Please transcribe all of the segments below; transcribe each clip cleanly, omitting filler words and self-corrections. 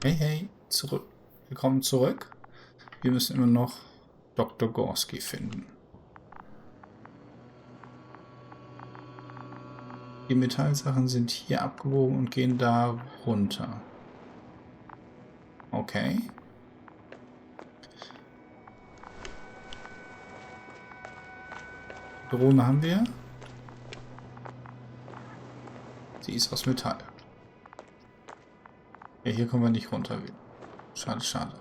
Hey, hey, zurück. Willkommen zurück. Wir müssen immer noch Dr. Gorski finden. Die Metallsachen sind hier abgebogen und gehen da runter. Okay. Die Drohne haben wir. Sie ist aus Metall. Ja, hier kommen wir nicht runter. Schade, schade.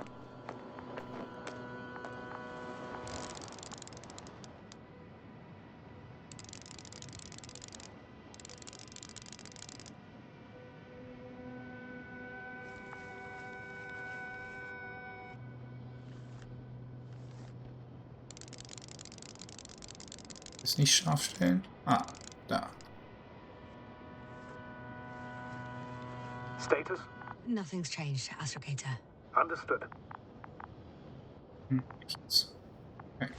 Ist nicht scharf stellen? Ah, da. Status? Nothing's changed, Astrogator. Understood. Nichts. Okay.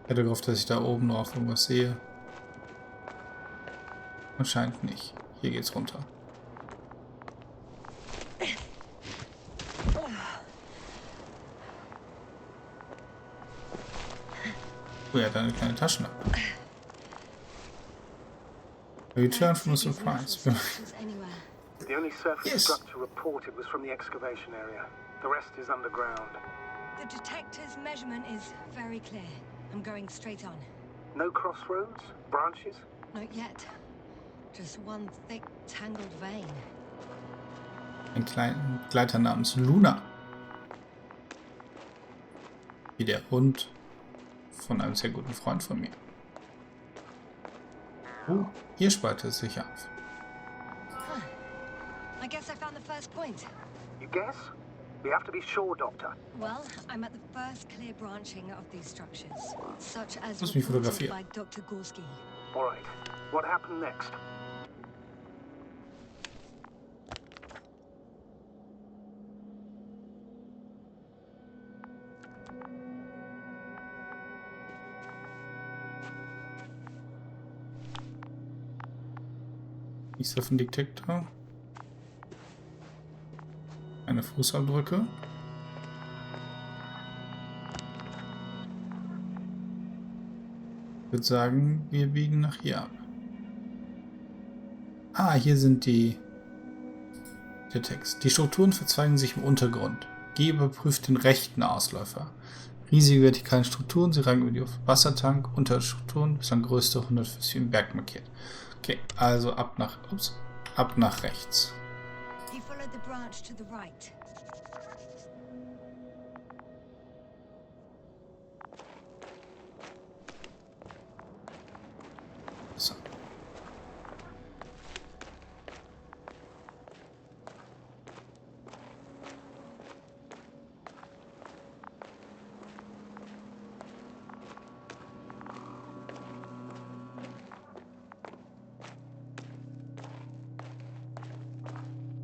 Ich hätte gehofft, dass ich da oben drauf irgendwas sehe. Anscheinend nicht. Hier geht's runter. Oh, er hat eine kleine Taschenlampe. Return from a surprise. The only surface Yes. structure reported was from the excavation area. The rest is underground. The detector's measurement is very clear. I'm going straight on. No crossroads? Branches? Not yet. Just one thick, tangled vein. Ein kleiner Gleiter namens Luna. Wie der Hund von einem sehr guten Freund von mir. Oh, hier spaltet es sich auf. Huh. I guess I found the first point. You guess? We have to be sure, Doctor. Well, I'm at the first clear branching of these structures, such as Lass mich reported fotografieren. by Dr. Gorski. All right. What happened next? Ich auf den Detektor. Eine Fußabdrücke. Ich würde sagen, wir biegen nach hier ab. Ah, hier sind der Text. Die Strukturen verzweigen sich im Untergrund. G überprüft den rechten Ausläufer. Riesige vertikale Strukturen, sie ragen über die Wassertank, Unterstrukturen bis an größte 140 im Berg markiert. Okay, also ab nach rechts. He followed the branch to the right. So.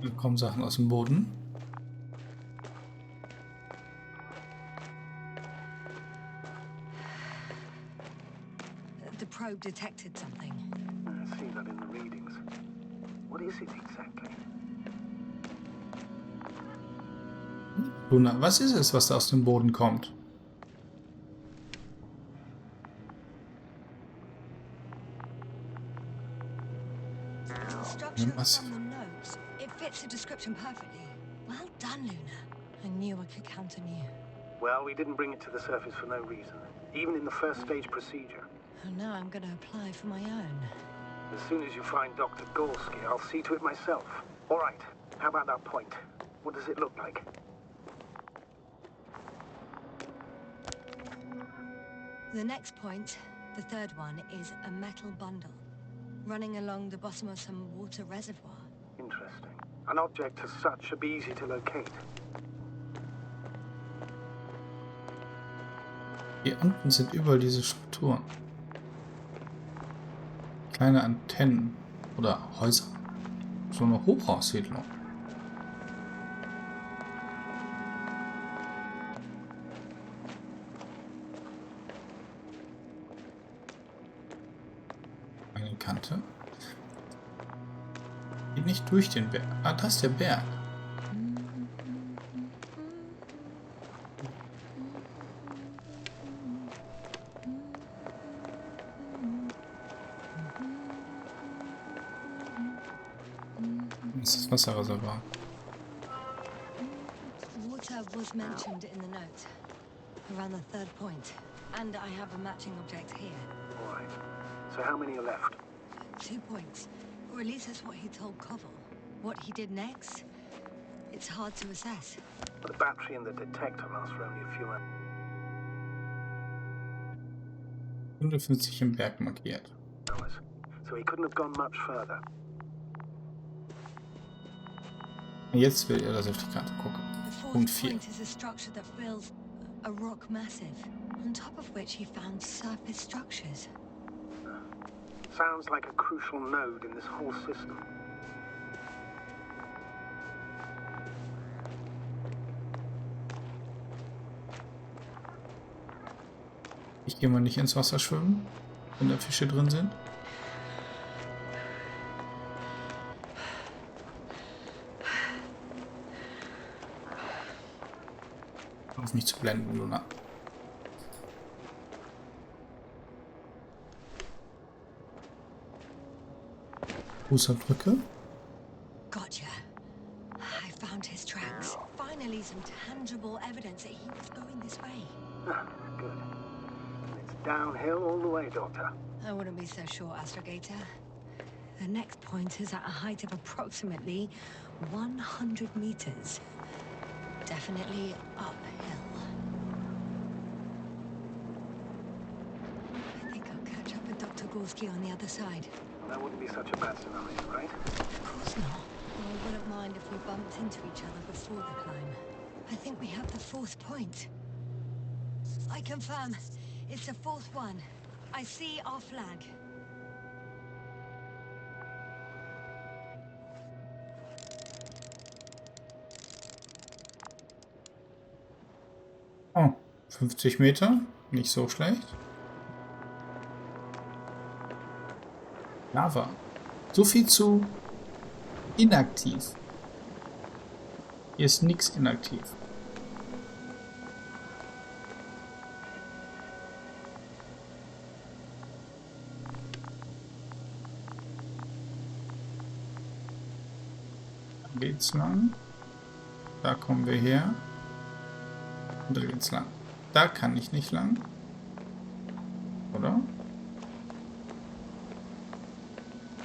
Hier kommen Sachen aus dem Boden. The probe detected something. I see that in the readings. What is it exactly? Luna, was ist es, was da aus dem Boden kommt? The structure Was? from the notes. It fits the description perfectly. Well done, Luna. I knew I could count on you. Well, we didn't bring it to the surface for no reason. Even in the first stage procedure. And now I'm going to apply for my own. As soon as you find Dr. Gorski, I'll see to it myself. All right. How about that point? What does it look like? The next point, the third one, is a metal bundle running along the bottom of some water reservoir. Interesting. An object as such should be easy to locate. Hier unten sind überall diese Strukturen. Kleine Antennen oder Häuser. So eine Hochhaussiedlung. Eine Kante. Geht nicht durch den Berg. Ah, das ist der Berg. Das ist das Wasserreservoir. Water was mentioned in the note, around the third point. And I have a matching object here. All right. So how many are left? 2 points. Or at least that's what he told Koval. What he did next, it's hard to assess. The battery and the detector last for only a few 150 im Berg markiert. hours. So he couldn't have gone much further. Jetzt will er, dass ich auf die Karte gucke. The Punkt fourth 4. point is a structure that fills a rock massive, on top of which he found surface structures. Sounds like a crucial node in this whole system. Ich gehe mal nicht ins Wasser schwimmen, wenn da Fische drin sind. Auf mich zu blenden, Luna. Fußabdrücke. Gotcha. I found his tracks. Finally, some tangible evidence that he was going this way. Good. It's downhill all the way, Doctor. I wouldn't be so sure, Astrogator. The next point is at a height of approximately 100 meters. Definitely uphill. I think I'll catch up with Dr. Gorski on the other side. That wouldn't be such a bad scenario, right? Of course not. I wouldn't mind if we bumped into each other before the climb. I think we have the fourth point. I confirm. It's the fourth one. I see our flag. Oh, 50 Meter. Nicht so schlecht. Lava. So viel zu inaktiv. Hier ist nichts inaktiv. Da geht's lang. Da kommen wir her. Und da geht's lang. Da kann ich nicht lang. Oder?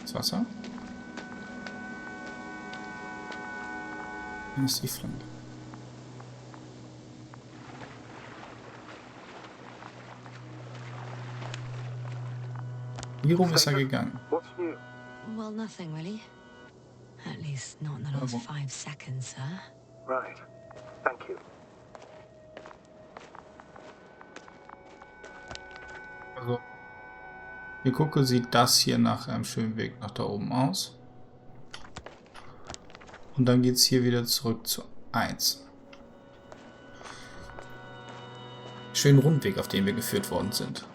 Das Wasser. Hier ist die Flanke. Wie rum ist er gegangen? What's new? Well, nothing really. At least not in the last 5 seconds, sir. Right. Thank you. Also, ich gucke, sieht das hier nach einem schönen Weg nach da oben aus. Und dann geht es hier wieder zurück zu 1. Schönen Rundweg, auf den wir geführt worden sind.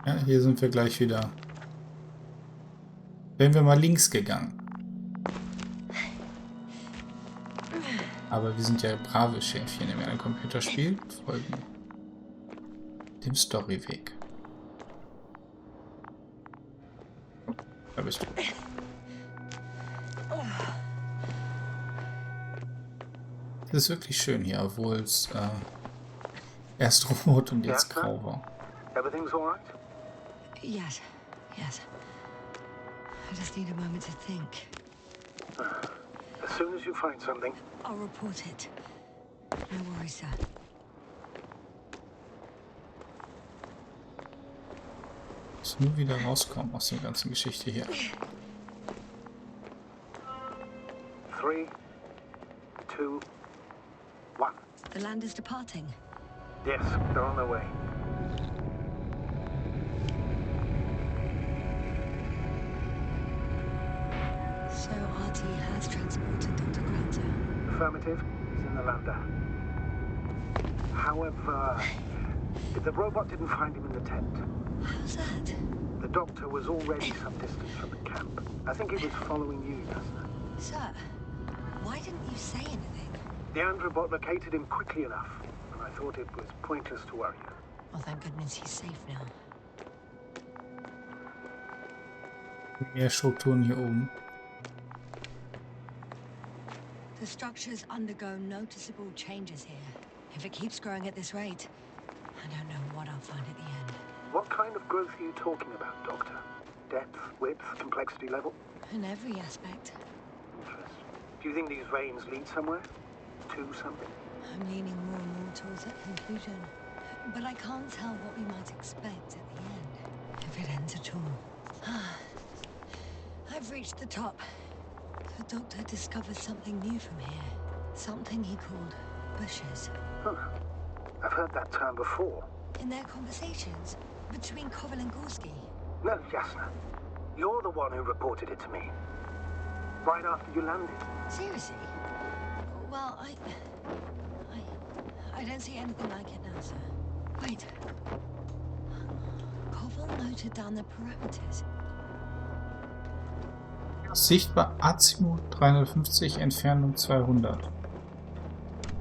Ja, hier sind wir gleich wieder. Wären wir mal links gegangen. Aber wir sind ja brave Schäfchen in einem Computerspiel. Folgen dem Storyweg. Da bist du. Es ist wirklich schön hier, obwohl es erst rot und jetzt grau war. Everything's all right? Yes, yes. I just need a moment to think. As soon as you find something. I'll report it. No worries, sir. Muss nur wieder rauskommen aus der ganzen Geschichte hier. 3, 2, 1. The land is departing. Yes, they're on their way. So RT has transported Dr. Granta. Affirmative. He's in the lander. However, the robot didn't find him in the tent. How's that? The doctor was already some distance from the camp. I think he was following you, Yasna. Sir, why didn't you say anything? The Androbot located him quickly enough, and I thought it was pointless to worry you. Well, thank goodness he's safe now. Mehr Strukturen hier oben. The structures undergo noticeable changes here. If it keeps growing at this rate, I don't know what I'll find at the end. What kind of growth are you talking about, Doctor? Depth, width, complexity level? In every aspect. Interesting. Do you think these veins lead somewhere? To something? I'm leaning more and more towards that conclusion. But I can't tell what we might expect at the end. If it ends at all. I've reached the top. The Doctor discovered something new from here. Something he called bushes. Huh. I've heard that term before. In their conversations between Koval and Gorski. No, Jasna. You're the one who reported it to me. Right after you landed. Seriously? Well, I don't see anything like it now, sir. Wait. Koval noted down the parameters. Sichtbar Azimut 350, Entfernung 200.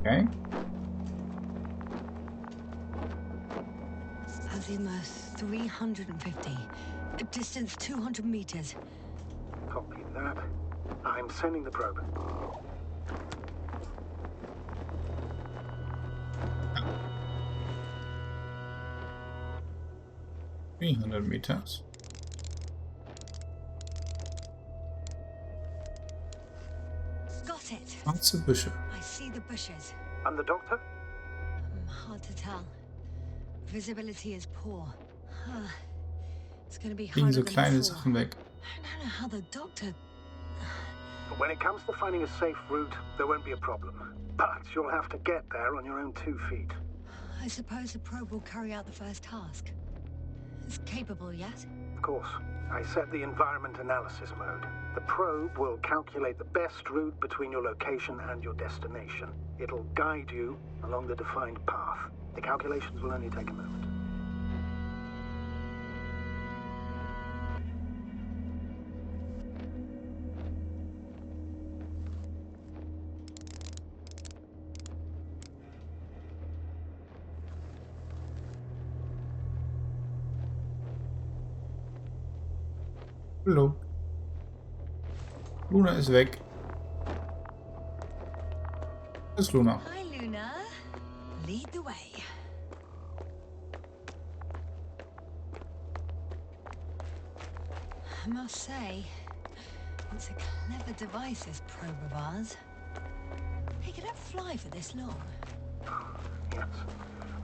Okay. Azimuth 350. Distance 200 meters. Copy that. I'm sending the probe. 300 meters. Got it. Schwarze Büsche. I see the bushes. And the Doctor? Hard to tell. Visibility is poor. It's gonna be Fliegen harder so than kleine before. Sachen weg. I don't know how the Doctor... When it comes to finding a safe route, there won't be a problem. But you'll have to get there on your own 2 feet. I suppose the probe will carry out the first task. It's capable yet? Of course. I set the environment analysis mode. The probe will calculate the best route between your location and your destination. It'll guide you along the defined path. The calculations will only take a moment. Hallo. Luna ist weg. Das ist Luna. Hi, Luna. Lead the way. I must say, it's a clever device, this probe of ours. Hey, could that fly for this long? Yes.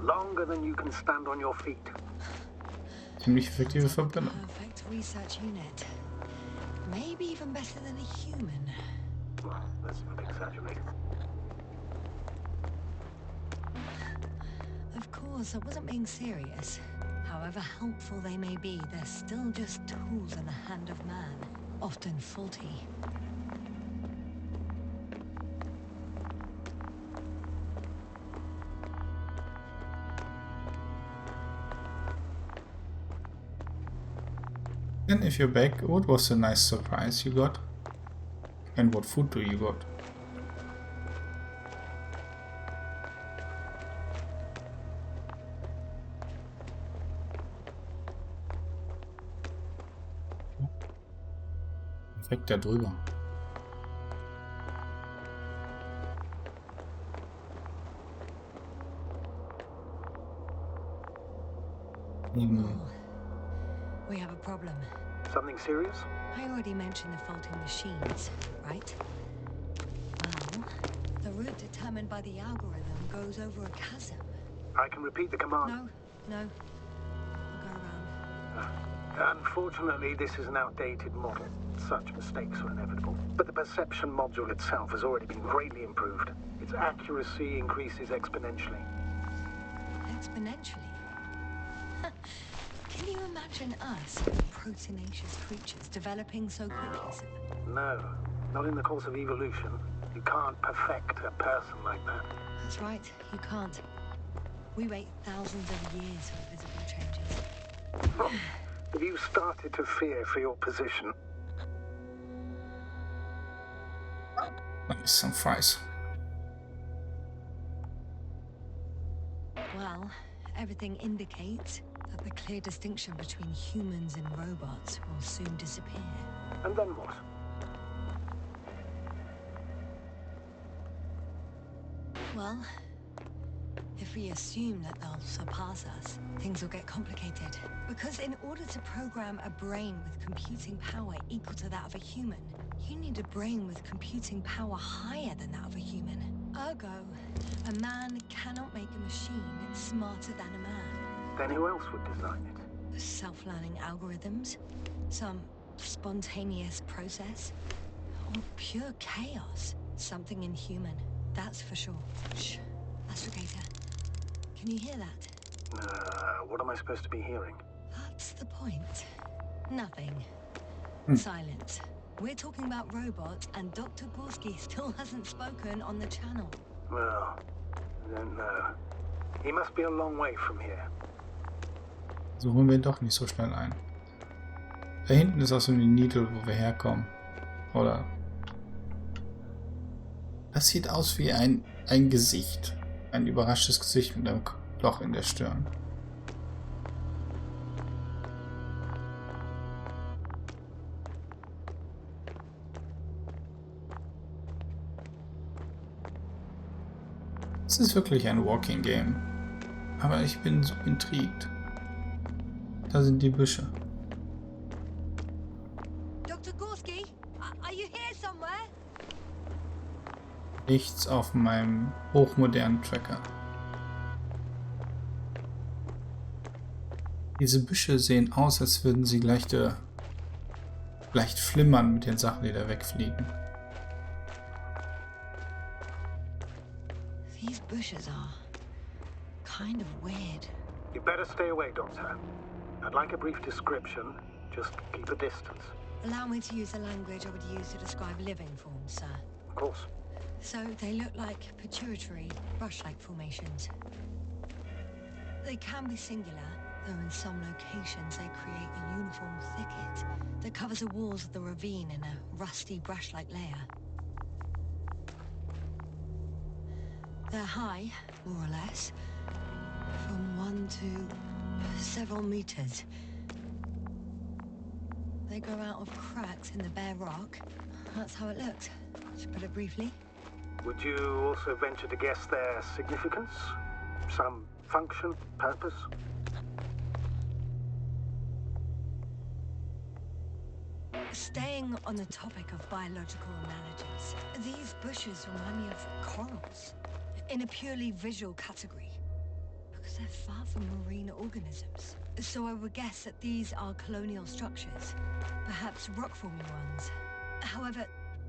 Longer than you can stand on your feet. Ziemlich effektive Verbrennung. Perfect research unit. Maybe even better than a human. Well, that's a bit exaggerated. Of course, I wasn't being serious. However helpful they may be, they're still just tools in the hand of man, often faulty. And if you're back, what was the nice surprise you got? And what food do you got? Perfekt da drüber. We have a problem. Something serious? I already mentioned the faulty machines, right? Well, the route determined by the algorithm goes over a chasm. I can repeat the command. No. I'll go around. Unfortunately, this is an outdated model. Such mistakes are inevitable. But the perception module itself has already been greatly improved. Its accuracy increases exponentially. Exponentially. Can you imagine us, proteinaceous creatures, developing so quickly, sir? No, not in the course of evolution. You can't perfect a person like that. That's right, you can't. We wait thousands of years for visible changes. Have you started to fear for your position? Nice, some fries. Well, everything indicates that the clear distinction between humans and robots will soon disappear. And then what? Well, if we assume that they'll surpass us, things will get complicated. Because in order to program a brain with computing power equal to that of a human, you need a brain with computing power higher than that of a human. Ergo, a man cannot make a machine smarter than a man. Then who else would design it? Self-learning algorithms, some spontaneous process, or pure chaos. Something inhuman, that's for sure. Shh, astrogator. Can you hear that? What am I supposed to be hearing? That's the point. Nothing. Silence. We're talking about robots, and Dr. Gorski still hasn't spoken on the channel. Well, I don't know. He must be a long way from here. So holen wir ihn doch nicht so schnell ein. Da hinten ist auch so eine Needle, wo wir herkommen. Oder? Das sieht aus wie ein Gesicht. Ein überraschtes Gesicht mit einem Loch in der Stirn. Es ist wirklich ein Walking Game. Aber ich bin so intrigued. Da sind die Büsche. Dr. Gorski, are you here somewhere? Nichts auf meinem hochmodernen Tracker. Diese Büsche sehen aus, als würden sie leicht flimmern mit den Sachen, die da wegfliegen. These bushes are kind of weird. You better stay away, Doctor. I'd like a brief description. Just keep a distance. Allow me to use the language I would use to describe living forms, sir. Of course. So they look like pituitary, brush-like formations. They can be singular, though in some locations they create a uniform thicket that covers the walls of the ravine in a rusty brush-like layer. They're high, more or less, from 1 to several meters. They grow out of cracks in the bare rock. That's how it looks, to put it briefly. Would you also venture to guess their significance? Some function, purpose? Staying on the topic of biological analogies, these bushes remind me of corals, in a purely visual category, because they're far from marine organisms. So I would guess that these are colonial structures, perhaps rock-forming ones. However,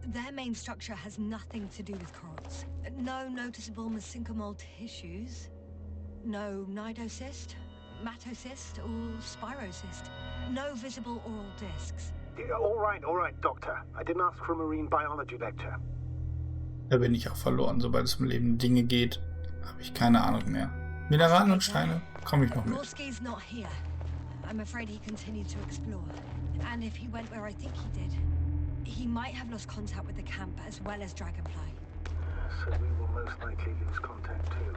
their main structure has nothing to do with corals. No noticeable mesenchymal tissues, no nidocyst, matocyst, or spirocyst, no visible oral discs. All right, Doctor. I didn't ask for a marine biology lecture. Da bin ich auch verloren. Sobald es um lebende Dinge geht, habe ich keine Ahnung mehr. Mineralien und Steine komme ich noch mit. Gorski's not here. I'm afraid he continued to explore. And if he went where I think he did, he might have lost contact with the camp as well as Dragonfly. So we will most likely lose contact too.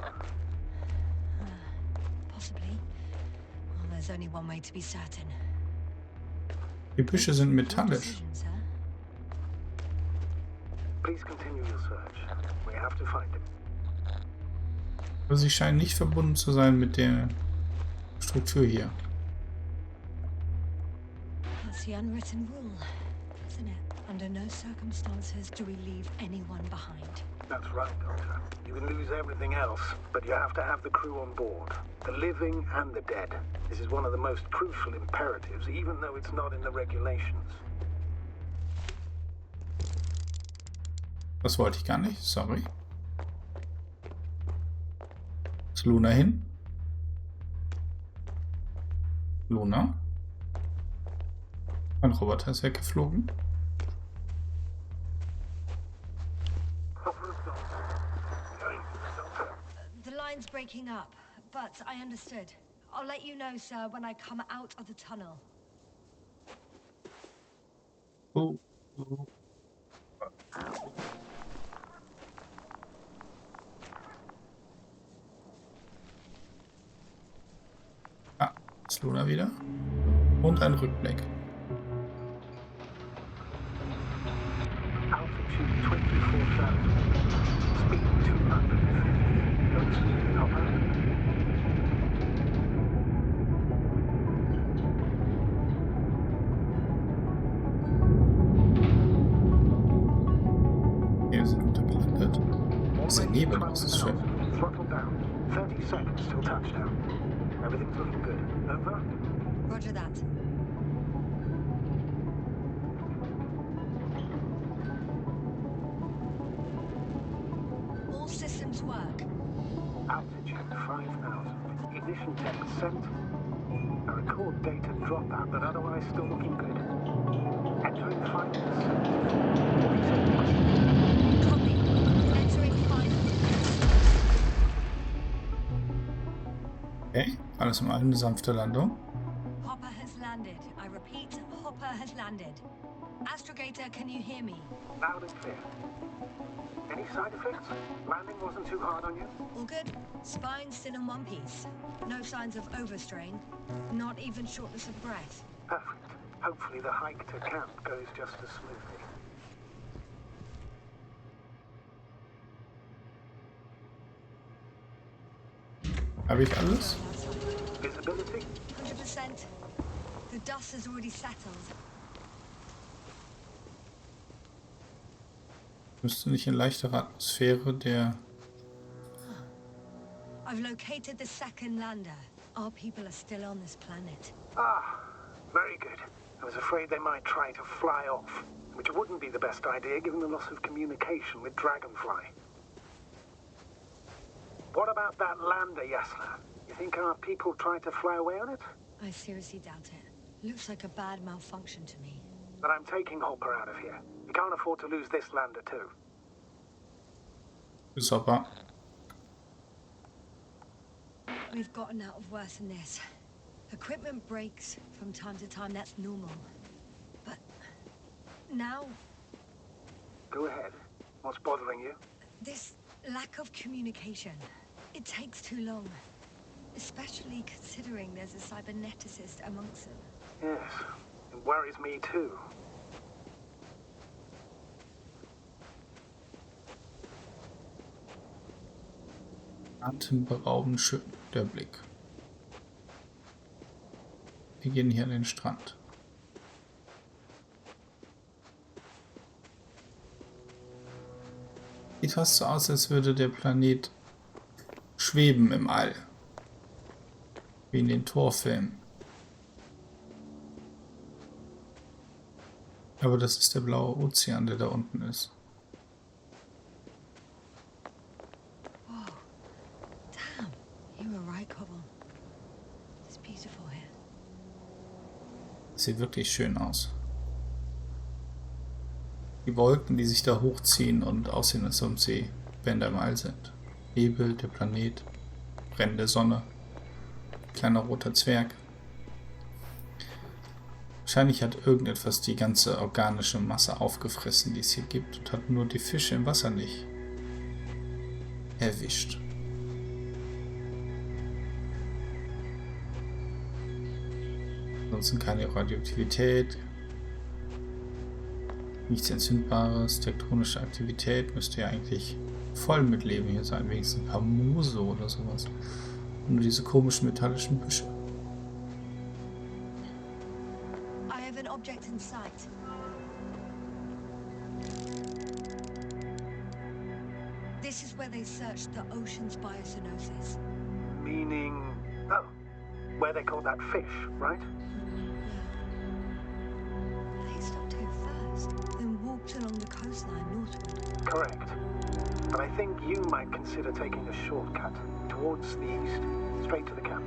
Possibly. Well, there's only one way to be certain. Die Büsche sind metallisch. Decision, sir. Please continue your search. We have to find him. Aber sie scheinen nicht verbunden zu sein mit der Struktur hier. That's the unwritten rule, isn't it? Under no circumstances do we leave anyone behind. That's right, Doctor. You can lose everything else, but you have to have the crew on board. The living and the dead. This is one of the most crucial imperatives, even though it's not in the regulations. Das wollte ich gar nicht, sorry. Ist Luna hin? Luna? Mein Roboter ist weggeflogen. The line's breaking up, but I understood. I'll let you know, sir, when I come out of the tunnel. Oh. Ist Luna wieder. Und ein Rückblick. Altitude 24,000. Speed 250. Don't speed, Hopper. Wir sind untergelandet. Dieser Already Nebel aus ist schön. 12,000. Throttle down. 30 seconds till touchdown. Everything's looking good. Over? Roger that. All systems work. Altitude 5,000. Ignition tech sent. A record data dropout, but otherwise still looking good. Entering final descent. 40 seconds. Copy. Entering final. Okay, alles in allem eine sanfte Landung. Hopper has landed. I repeat, Hopper has landed. Astrogator, can you hear me? Loud and clear. Any side effects? Landing wasn't too hard on you? All good. Spine still in one piece. No signs of overstrain. Not even shortness of breath. Perfect. Hopefully the hike to camp goes just as smoothly. Habe ich alles? Visibility? 100%. The dust has already settled. Müsste nicht in leichterer Atmosphäre der... I've located the second lander. Our people are still on this planet. Ah, very good. I was afraid they might try to fly off, which wouldn't be the best idea given the loss of communication with Dragonfly. What about that lander, Yasna? You think our people tried to fly away on it? I seriously doubt it. Looks like a bad malfunction to me. But I'm taking Hopper out of here. We can't afford to lose this lander too. Super. We've gotten out of worse than this. Equipment breaks from time to time, that's normal. But now, Go ahead. What's bothering you? this lack of communication. It takes too long. Especially considering there's a cyberneticist amongst them. Yes, it worries me too. Atemberaubend schön, der Blick. Wir gehen hier an den Strand. Sieht fast so aus, als würde der Planet schweben im All. Wie in den Torfilmen. Aber das ist der blaue Ozean, der da unten ist. Damn, you were right, Cobble. It's beautiful here. Sieht wirklich schön aus. Die Wolken, die sich da hochziehen und aussehen, als ob sie Bänder im All sind. Nebel, der Planet, brennende Sonne, kleiner roter Zwerg. Wahrscheinlich hat irgendetwas die ganze organische Masse aufgefressen, die es hier gibt, und hat nur die Fische im Wasser nicht erwischt. Ansonsten keine Radioaktivität, nichts Entzündbares, tektonische Aktivität müsste ja eigentlich voll mit Leben hier sein, wenigstens ein paar Moose oder sowas. Und nur diese komischen metallischen Büsche. I have an object in sight. This is where they searched the ocean's biosynosis. Meaning... Oh, where they caught that fish, right? They stopped here first, then walked along the coastline northward. Correct. But I think you might consider taking a shortcut towards the east, straight to the camp.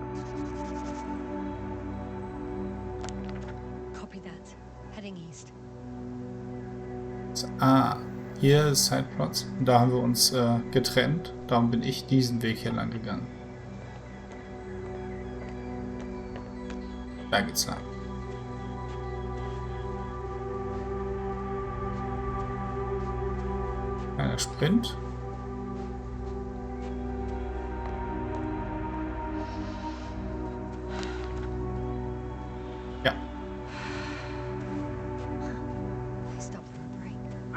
Copy that. Heading east. Hier ist Sideplots. Und da haben wir uns getrennt. Darum bin ich diesen Weg hier lang gegangen. Da geht's lang. Kleiner Sprint.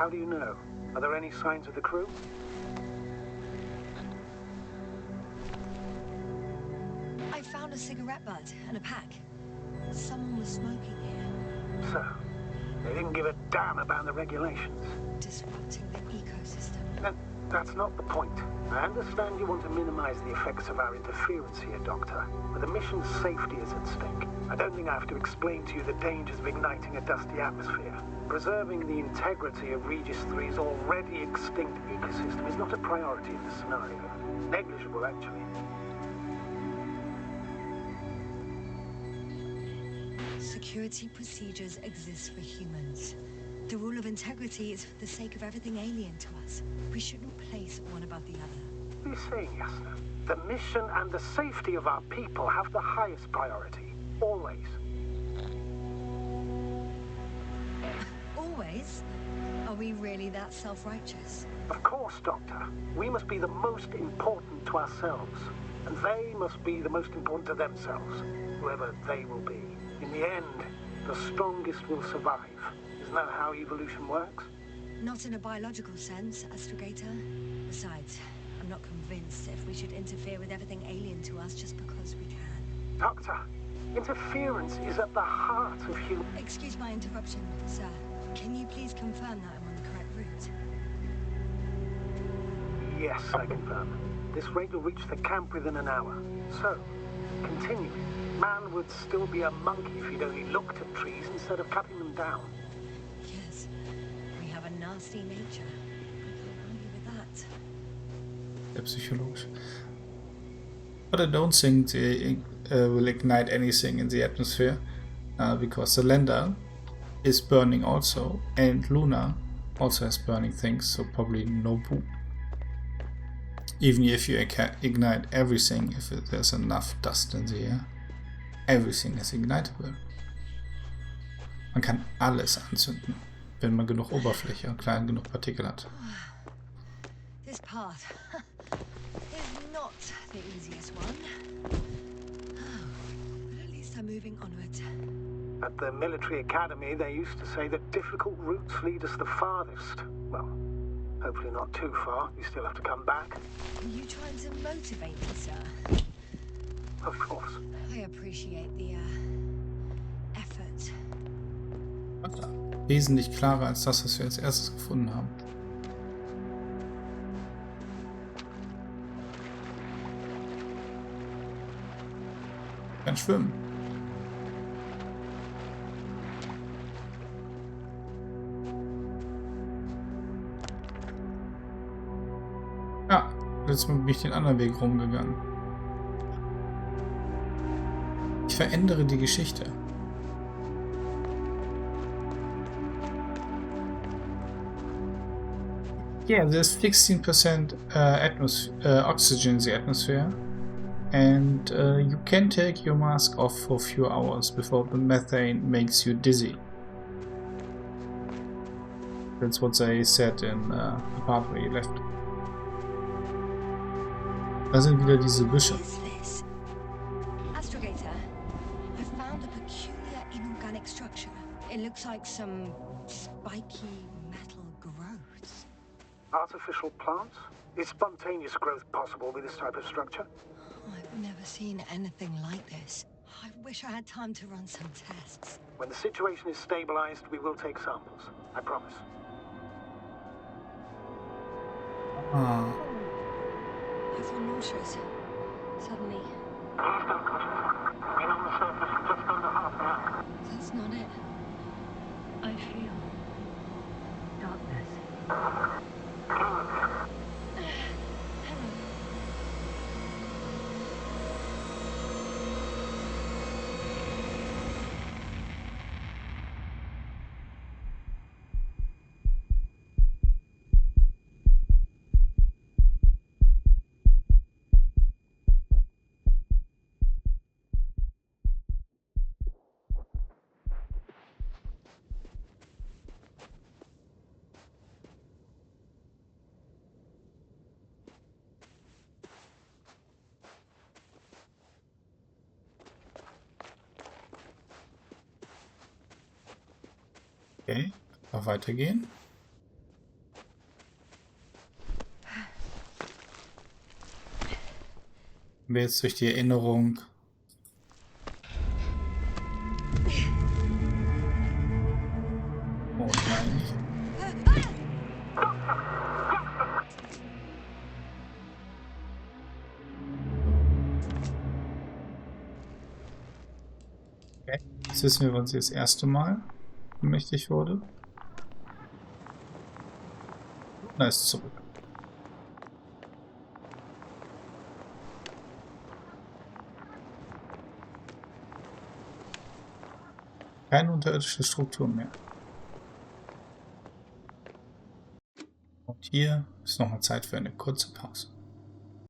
How do you know? Are there any signs of the crew? I found a cigarette butt and a pack. Someone was smoking here, So, they didn't give a damn about the regulations. disrupting the ecosystem. And that's not the point. I understand you want to minimize the effects of our interference here, Doctor, but the mission's safety is at stake. I don't think I have to explain to you the dangers of igniting a dusty atmosphere. Preserving the integrity of Regis 3's already extinct ecosystem is not a priority in this scenario. Negligible, actually. Security procedures exist for humans. The rule of integrity is for the sake of everything alien to us. We shouldn't place one above the other. What are you saying, Yasna? The mission and the safety of our people have the highest priority. Always. Always? Are we really that self-righteous? Of course, Doctor. We must be the most important to ourselves. And they must be the most important to themselves. Whoever they will be. In the end, the strongest will survive. Isn't that how evolution works? Not in a biological sense, Astrogator. Besides, I'm not convinced if we should interfere with everything alien to us just because we can. Doctor, interference is at the heart of human... Excuse my interruption, sir. Can you please confirm that I'm on the correct route? Yes, I confirm. This rate will reach the camp within an hour. So, continuing. Man would still be a monkey if he'd only looked at trees instead of cutting them down. Yes. We have a nasty nature. I can't argue with that. Sehr psychologisch. But I don't think they will ignite anything in the atmosphere because the lander is burning also, and Luna also has burning things, so probably no boom. Even if you ignite everything, if there's enough dust in the air, everything is ignitable. Man kann alles anzünden, wenn man genug Oberfläche und klein genug Partikel hat. This path is not the easiest one. Oh, but at least I'm moving onward. At the military academy, they used to say that difficult routes lead us the farthest. Well, hopefully not too far. You still have to come back. Are you trying to motivate me, sir? Of course. I appreciate the effort. Wesentlich klarer als das, was wir als erstes gefunden haben. Ich kann schwimmen. Ja, jetzt bin ich den anderen Weg rumgegangen. Ich verändere die Geschichte. Yeah, there's 16% oxygen in the atmosphere, and you can take your mask off for a few hours before the methane makes you dizzy. That's what they said in the part where you left. Da sind wieder diese Büsche. What is this? Astrogator, I found a peculiar inorganic structure. It looks like some spiky metal growths. Artificial plants? Is spontaneous growth possible with this type of structure? I've never seen anything like this. I wish I had time to run some tests. When the situation is stabilized, we will take samples. I promise. Ah. I feel nauseous. Suddenly. Been on the surface just under half an hour. That's not it. I feel darkness. Okay, noch weitergehen. Wir jetzt durch die Erinnerung. Oh nein, nicht. Okay. Jetzt wissen wir, wann sie das erste Mal mächtig wurde. Na, ist zurück. Keine unterirdische Struktur mehr. Und hier ist nochmal Zeit für eine kurze Pause.